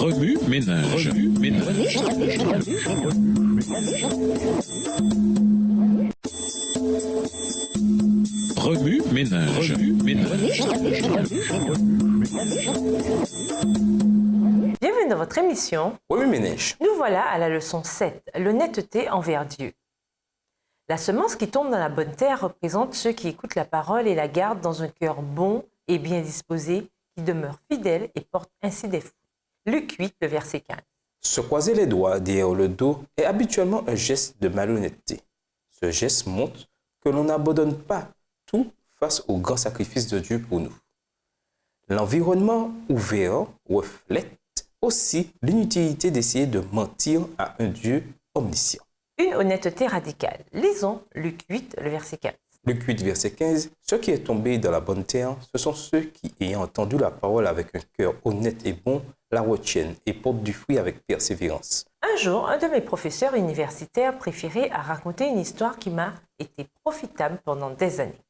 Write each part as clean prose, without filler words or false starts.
Remue ménage. Remue ménage. Bienvenue dans votre émission. Remue ménage. Nous voilà à la leçon 7, l'honnêteté envers Dieu. La semence qui tombe dans la bonne terre représente ceux qui écoutent la parole et la gardent dans un cœur bon et bien disposé, qui demeure fidèle et porte ainsi des fruits. Luc 8, le verset 15. Se croiser les doigts derrière le dos est habituellement un geste de malhonnêteté. Ce geste montre que l'on n'abandonne pas tout face au grand sacrifice de Dieu pour nous. L'environnement ouvert reflète aussi l'inutilité d'essayer de mentir à un Dieu omniscient. Une honnêteté radicale. Lisons Luc 8, le verset 15. Luc 8, verset 15. Ceux qui est tombé dans la bonne terre, ce sont ceux qui, ayant entendu la parole avec un cœur honnête et bon, la retiennent et portent du fruit avec persévérance. Un jour, un de mes professeurs universitaires préférés a raconté une histoire qui m'a été profitable pendant des années.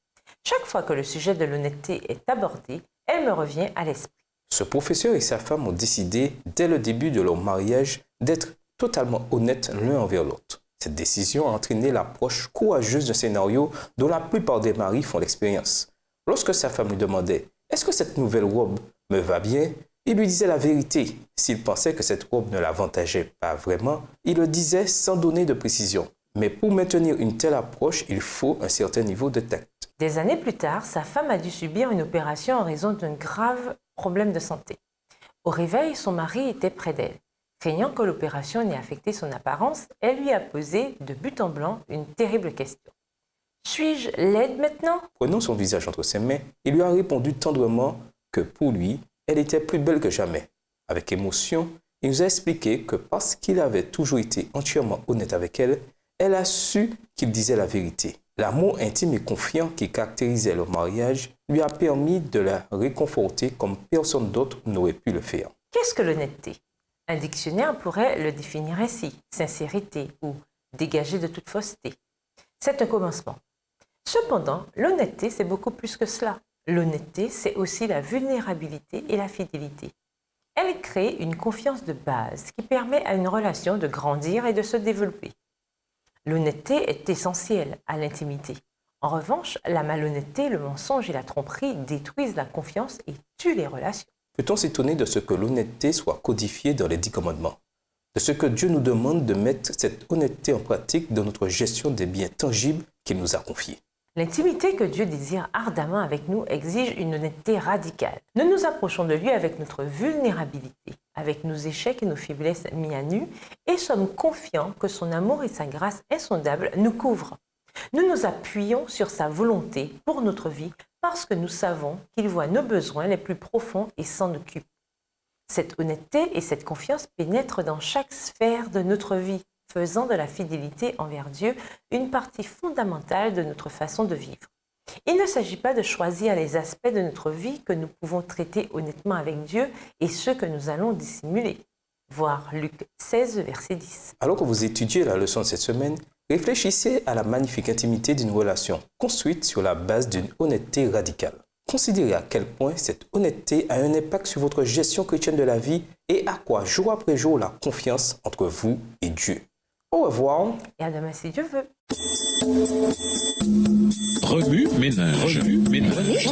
Chaque fois que le sujet de l'honnêteté est abordé, elle me revient à l'esprit. Ce professeur et sa femme ont décidé, dès le début de leur mariage, d'être totalement honnêtes l'un envers l'autre. Cette décision a entraîné l'approche courageuse d'un scénario dont la plupart des maris font l'expérience. Lorsque sa femme lui demandait « Est-ce que cette nouvelle robe me va bien ?», il lui disait la vérité. S'il pensait que cette robe ne l'avantageait pas vraiment, il le disait sans donner de précision. Mais pour maintenir une telle approche, il faut un certain niveau de tact. Des années plus tard, sa femme a dû subir une opération en raison d'un grave problème de santé. Au réveil, son mari était près d'elle. Craignant que l'opération n'ait affecté son apparence, elle lui a posé de but en blanc une terrible question. « Suis-je laide maintenant ?» Prenant son visage entre ses mains, il lui a répondu tendrement que pour lui, elle était plus belle que jamais. Avec émotion, il nous a expliqué que parce qu'il avait toujours été entièrement honnête avec elle, elle a su qu'il disait la vérité. L'amour intime et confiant qui caractérisait leur mariage lui a permis de la réconforter comme personne d'autre n'aurait pu le faire. Qu'est-ce que l'honnêteté ? Un dictionnaire pourrait le définir ainsi, sincérité ou dégager de toute fausseté. C'est un commencement. Cependant, l'honnêteté, c'est beaucoup plus que cela. L'honnêteté, c'est aussi la vulnérabilité et la fidélité. Elle crée une confiance de base qui permet à une relation de grandir et de se développer. L'honnêteté est essentielle à l'intimité. En revanche, la malhonnêteté, le mensonge et la tromperie détruisent la confiance et tuent les relations. Peut-on s'étonner de ce que l'honnêteté soit codifiée dans les 10 commandements? De ce que Dieu nous demande de mettre cette honnêteté en pratique dans notre gestion des biens tangibles qu'il nous a confiés? L'intimité que Dieu désire ardemment avec nous exige une honnêteté radicale. Nous nous approchons de lui avec notre vulnérabilité, avec nos échecs et nos faiblesses mis à nu, et sommes confiants que son amour et sa grâce insondables nous couvrent. Nous nous appuyons sur sa volonté pour notre vie parce que nous savons qu'il voit nos besoins les plus profonds et s'en occupe. Cette honnêteté et cette confiance pénètrent dans chaque sphère de notre vie, faisant de la fidélité envers Dieu une partie fondamentale de notre façon de vivre. Il ne s'agit pas de choisir les aspects de notre vie que nous pouvons traiter honnêtement avec Dieu et ceux que nous allons dissimuler. Voir Luc 16, verset 10. Alors que vous étudiez la leçon de cette semaine, réfléchissez à la magnifique intimité d'une relation construite sur la base d'une honnêteté radicale. Considérez à quel point cette honnêteté a un impact sur votre gestion chrétienne de la vie et à quoi jour après jour la confiance entre vous et Dieu. Au revoir. Et à demain si Dieu veut. Remue ménage. Remue ménage.